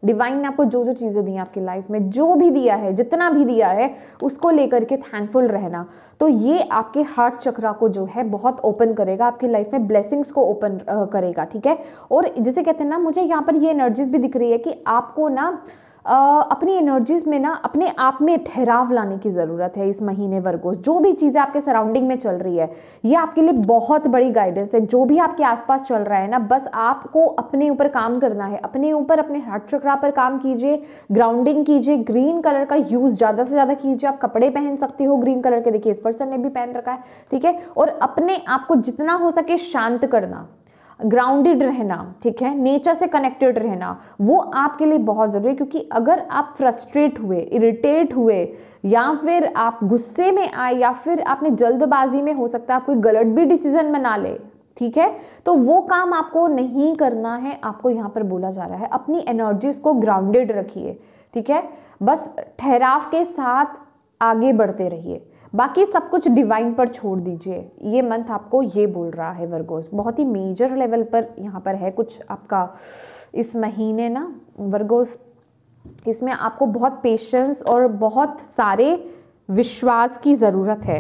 डिवाइन ने आपको जो जो चीज़ें दी आपकी लाइफ में, जो भी दिया है, जितना भी दिया है, उसको लेकर के थैंकफुल रहना। तो ये आपके हार्ट चक्रा को जो है बहुत ओपन करेगा, आपकी लाइफ में ब्लेसिंग्स को ओपन करेगा, ठीक है। और जिसे कहते हैं ना, मुझे यहाँ पर ये एनर्जीज भी दिख रही है कि आपको ना अपनी एनर्जीज में ना अपने आप में ठहराव लाने की ज़रूरत है इस महीने वर्गोस। जो भी चीज़ें आपके सराउंडिंग में चल रही है ये आपके लिए बहुत बड़ी गाइडेंस है। जो भी आपके आसपास चल रहा है ना, बस आपको अपने ऊपर काम करना है, अपने ऊपर, अपने हार्ट चक्रा पर काम कीजिए, ग्राउंडिंग कीजिए, ग्रीन कलर का यूज़ ज़्यादा से ज़्यादा कीजिए। आप कपड़े पहन सकते हो ग्रीन कलर के, देखिए इस पर्सन ने भी पहन रखा है, ठीक है। और अपने आप को जितना हो सके शांत करना, ग्राउंडेड रहना, ठीक है, नेचर से कनेक्टेड रहना, वो आपके लिए बहुत जरूरी है। क्योंकि अगर आप फ्रस्ट्रेट हुए, इरिटेट हुए, या फिर आप गुस्से में आए, या फिर आपने जल्दबाजी में, हो सकता है आप कोई गलत भी डिसीजन बना ले, ठीक है, तो वो काम आपको नहीं करना है। आपको यहाँ पर बोला जा रहा है अपनी एनर्जीज को ग्राउंडेड रखिए, ठीक है, बस ठहराव के साथ आगे बढ़ते रहिए, बाकी सब कुछ डिवाइन पर छोड़ दीजिए। ये मंथ आपको ये बोल रहा है वर्गोस, बहुत ही मेजर लेवल पर यहाँ पर है कुछ आपका इस महीने ना वर्गोस। इसमें आपको बहुत पेशेंस और बहुत सारे विश्वास की ज़रूरत है,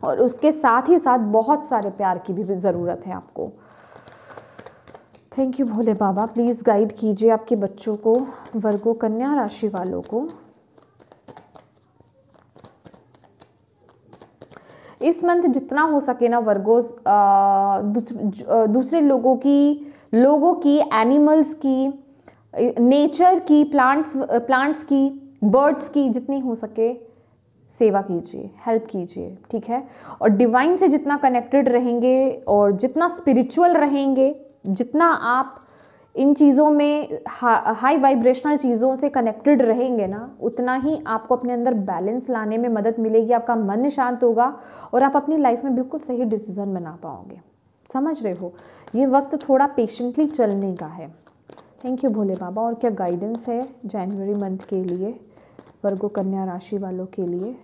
और उसके साथ ही साथ बहुत सारे प्यार की भी ज़रूरत है आपको। Thank you Bhole Baba, please guide कीजिए आपके बच्चों को, वर्गो कन्या राशि वालों को। इस मंथ जितना हो सके ना वर्गोस, दूसरे लोगों की, एनिमल्स की, नेचर की, प्लांट्स की, बर्ड्स की, जितनी हो सके सेवा कीजिए, हेल्प कीजिए, ठीक है। और डिवाइन से जितना कनेक्टेड रहेंगे और जितना स्पिरिचुअल रहेंगे, जितना आप इन चीज़ों में हाई वाइब्रेशनल चीज़ों से कनेक्टेड रहेंगे ना, उतना ही आपको अपने अंदर बैलेंस लाने में मदद मिलेगी, आपका मन शांत होगा और आप अपनी लाइफ में बिल्कुल सही डिसीजन बना पाओगे। समझ रहे हो, ये वक्त थोड़ा पेशेंटली चलने का है। थैंक यू भोले बाबा। और क्या गाइडेंस है जनवरी मंथ के लिए वर्गो कन्या राशि वालों के लिए?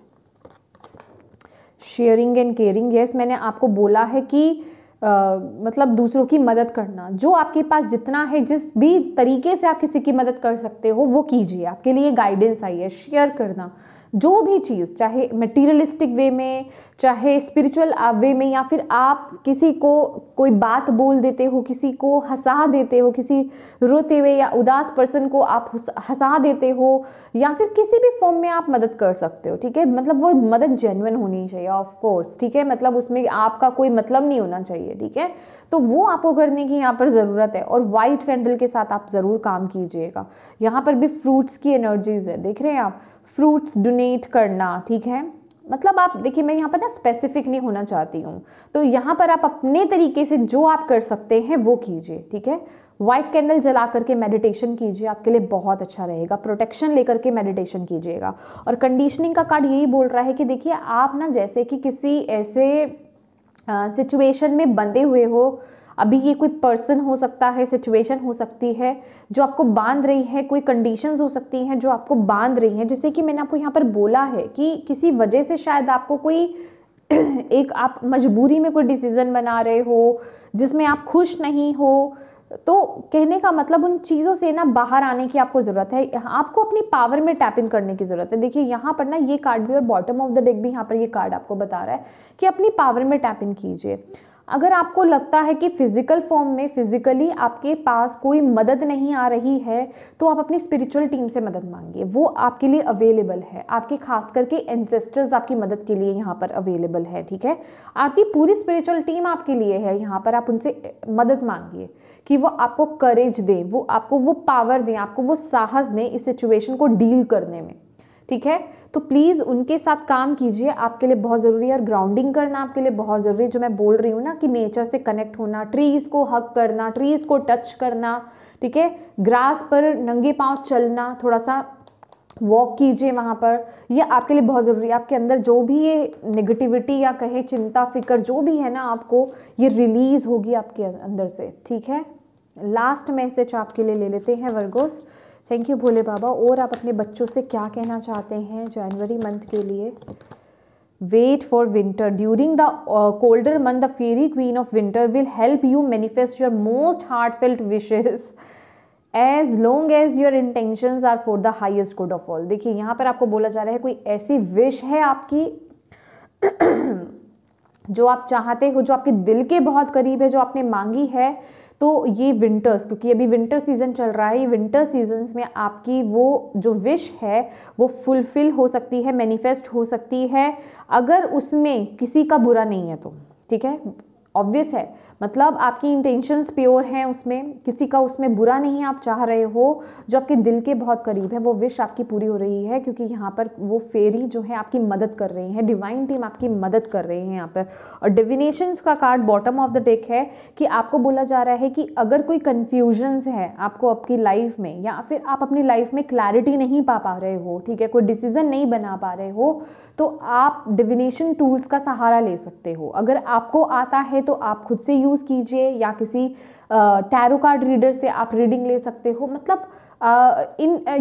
शेयरिंग एंड केयरिंग, यस, मैंने आपको बोला है कि मतलब दूसरों की मदद करना, जो आपके पास जितना है, जिस भी तरीके से आप किसी की मदद कर सकते हो वो कीजिए। आपके लिए गाइडेंस आई है, शेयर करना जो भी चीज़, चाहे मटीरियलिस्टिक वे में, चाहे स्पिरिचुअल वे में, या फिर आप किसी को कोई बात बोल देते हो, किसी को हंसा देते हो, किसी रोते हुए या उदास पर्सन को आप हंसा देते हो, या फिर किसी भी फॉर्म में आप मदद कर सकते हो, ठीक है। मतलब वो मदद जेन्युइन होनी चाहिए, ऑफ कोर्स, ठीक है, मतलब उसमें आपका कोई मतलब नहीं होना चाहिए, ठीक है। तो वो आपको करने की यहाँ पर ज़रूरत है, और वाइट कैंडल के साथ आप ज़रूर काम कीजिएगा। यहाँ पर भी फ्रूट्स की एनर्जीज है, देख रहे हैं आप, फ्रूट्स डोनेट करना, ठीक है। मतलब आप देखिए, मैं यहाँ पर ना स्पेसिफिक नहीं होना चाहती हूँ, तो यहाँ पर आप अपने तरीके से जो आप कर सकते हैं वो कीजिए, ठीक है। व्हाइट कैंडल जला करके मेडिटेशन कीजिए, आपके लिए बहुत अच्छा रहेगा। प्रोटेक्शन लेकर के मेडिटेशन कीजिएगा। और कंडीशनिंग का कार्ड यही बोल रहा है कि देखिए, आप ना जैसे कि किसी ऐसे सिचुएशन में बंधे हुए हो, अभी ये कोई पर्सन हो सकता है, सिचुएशन हो सकती है जो आपको बांध रही है, कोई कंडीशंस हो सकती हैं जो आपको बांध रही हैं। जैसे कि मैंने आपको यहाँ पर बोला है कि किसी वजह से शायद आपको कोई एक आप मजबूरी में कोई डिसीजन बना रहे हो जिसमें आप खुश नहीं हो, तो कहने का मतलब उन चीज़ों से ना बाहर आने की आपको ज़रूरत है, आपको अपनी पावर में टैप इन करने की ज़रूरत है। देखिए यहाँ पर ना ये कार्ड भी और बॉटम ऑफ द डेक भी यहाँ पर ये कार्ड आपको बता रहा है कि अपनी पावर में टैप इन कीजिए। अगर आपको लगता है कि फिजिकल फॉर्म में, फिजिकली आपके पास कोई मदद नहीं आ रही है, तो आप अपनी स्पिरिचुअल टीम से मदद मांगिए, वो आपके लिए अवेलेबल है। आपके खास करके एंसेस्टर्स आपकी मदद के लिए यहाँ पर अवेलेबल है, ठीक है। आपकी पूरी स्पिरिचुअल टीम आपके लिए है, यहाँ पर आप उनसे मदद मांगिए कि वो आपको करेज दें, वो आपको वो पावर दें, आपको वो साहस दें इस सिचुएशन को डील करने में, ठीक है। तो प्लीज़ उनके साथ काम कीजिए, आपके लिए बहुत ज़रूरी है। और ग्राउंडिंग करना आपके लिए बहुत ज़रूरी है, जो मैं बोल रही हूँ ना कि नेचर से कनेक्ट होना, ट्रीज़ को हग करना, ट्रीज़ को टच करना, ठीक है, ग्रास पर नंगे पांव चलना, थोड़ा सा वॉक कीजिए वहाँ पर, ये आपके लिए बहुत ज़रूरी है। आपके अंदर जो भी ये नेगेटिविटी या कहे चिंता फिक्र जो भी है ना, आपको ये रिलीज़ होगी आपके अंदर से, ठीक है। लास्ट मैसेज आपके लिए ले लेते हैं वर्गोस। थैंक यू भोले बाबा। और आप अपने बच्चों से क्या कहना चाहते हैं जनवरी मंथ के लिए? Wait for winter, during the colder month the fairy queen of winter will help you manifest your most heartfelt wishes as long as your intentions are for the highest good of all. देखिए यहाँ पर आपको बोला जा रहा है कोई ऐसी विश है आपकी जो आप चाहते हो, जो आपके दिल के बहुत करीब है, जो आपने मांगी है, तो ये विंटर्स, क्योंकि अभी विंटर सीजन चल रहा है, ये विंटर सीजन्स में आपकी वो जो विश है वो फुलफिल हो सकती है, मैनिफेस्ट हो सकती है, अगर उसमें किसी का बुरा नहीं है तो। ठीक है, ऑब्वियस है, मतलब आपकी इंटेंशंस प्योर हैं, उसमें किसी का उसमें बुरा नहीं आप चाह रहे हो, जो आपके दिल के बहुत करीब है वो विश आपकी पूरी हो रही है, क्योंकि यहाँ पर वो फेरी जो है आपकी मदद कर रही है, डिवाइन टीम आपकी मदद कर रही है यहाँ पर। और डिविनेशंस का card bottom of the deck है कि आपको बोला जा रहा है कि अगर कोई कन्फ्यूजन्स है आपको आपकी लाइफ में, या फिर आप अपनी लाइफ में क्लैरिटी नहीं पा रहे हो, ठीक है, कोई डिसीजन नहीं बना पा रहे हो, तो आप डिविनेशन टूल्स का सहारा ले सकते हो। अगर आपको आता है तो आप खुद से यूज़ कीजिए, या किसी टैरो कार्ड रीडर से आप रीडिंग ले सकते हो। मतलब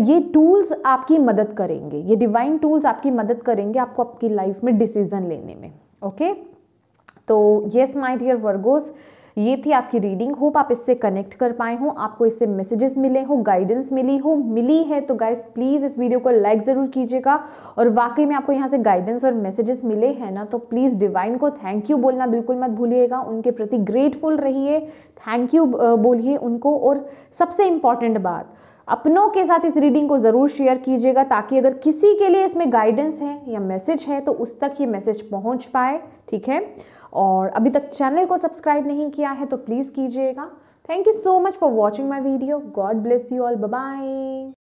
ये टूल्स आपकी मदद करेंगे, ये डिवाइन टूल्स आपकी मदद करेंगे आपको आपकी लाइफ में डिसीजन लेने में। ओके, तो यस माय डियर वर्गोस, ये थी आपकी रीडिंग। होप आप इससे कनेक्ट कर पाए हो, आपको इससे मैसेजेस मिले हो, गाइडेंस मिली है तो गाइस प्लीज़ इस वीडियो को लाइक ज़रूर कीजिएगा। और वाकई में आपको यहाँ से गाइडेंस और मैसेजेस मिले हैं ना, तो प्लीज़ डिवाइन को थैंक यू बोलना बिल्कुल मत भूलिएगा, उनके प्रति ग्रेटफुल रहिए, थैंक यू बोलिए उनको। और सबसे इम्पॉर्टेंट बात, अपनों के साथ इस रीडिंग को ज़रूर शेयर कीजिएगा, ताकि अगर किसी के लिए इसमें गाइडेंस है या मैसेज है तो उस तक ये मैसेज पहुंच पाए। ठीक है, और अभी तक चैनल को सब्सक्राइब नहीं किया है तो प्लीज़ कीजिएगा। Thank you so much for watching my video. God bless you all, bye bye.